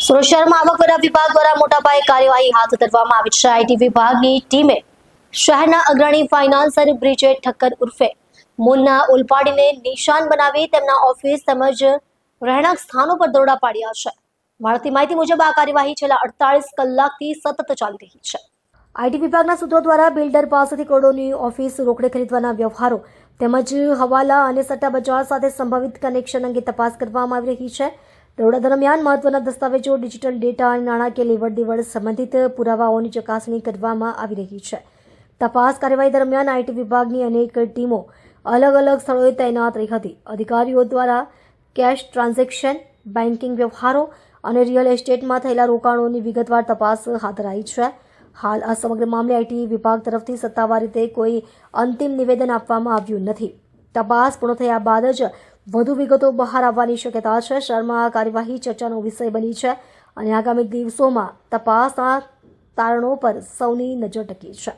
સુરત શહેરમાં આવકવેરા વિભાગ દ્વારા મોટા પાયે કાર્યવાહી હાથ ધરવામાં આવી છે। આઈટી વિભાગની ટીમે શહેરના અગ્રણી ફાઇનાન્સર બ્રિજેટ ઠક્કર ઉર્ફે મુન્ના ઉલપાડીને નિશાન બનાવી તેમના ઓફિસ તેમજ રહેણાંક સ્થાનો પર દરોડા પાડ્યા છે। મળતી માહિતી મુજબ આ કાર્યવાહી છેલ્લા 48 કલાકથી સતત ચાલી રહી છે। આઈટી વિભાગના સૂત્રો દ્વારા બિલ્ડર પાસેથી કરોડોની ઓફિસ રોકડે ખરીદવાના વ્યવહારો તેમજ હવાલા અને સટ્ટા બજાર સાથે સંભવિત કનેક્શન અંગે તપાસ કરવામાં આવી રહી છે। દરોડા દરમિયાન મહત્વના દસ્તાવેજો, ડિજિટલ ડેટા અને નાણાકીય લેવડ-દેવડ સંબંધિત પુરાવાઓની ચકાસણી કરવામાં આવી રહી છે। તપાસ કાર્યવાહી દરમિયાન આઈટી વિભાગની અનેક ટીમો અલગ અલગ સ્થળોએ તૈનાત રહી હતી। અધિકારીઓ દ્વારા કેશ ટ્રાન્ઝેક્શન, બેન્કિંગ વ્યવહારો અને રિયલ એસ્ટેટમાં થયેલા રોકાણોની વિગતવાર તપાસ હાથ ધરાઈ છે। હાલ આ સમગ્ર મામલે આઈટી વિભાગ તરફથી સત્તાવાર રીતે કોઈ અંતિમ નિવેદન આપવામાં આવ્યું નથી। તપાસ પૂર્ણ થયા બાદ જ વધુ વિગતો બહાર આવવાની શક્યતા છે। શહેરમાં આ કાર્યવાહી ચર્ચાનો વિષય બની છે અને આગામી દિવસોમાં તપાસના તારણો પર સૌની નજર ટકી છે।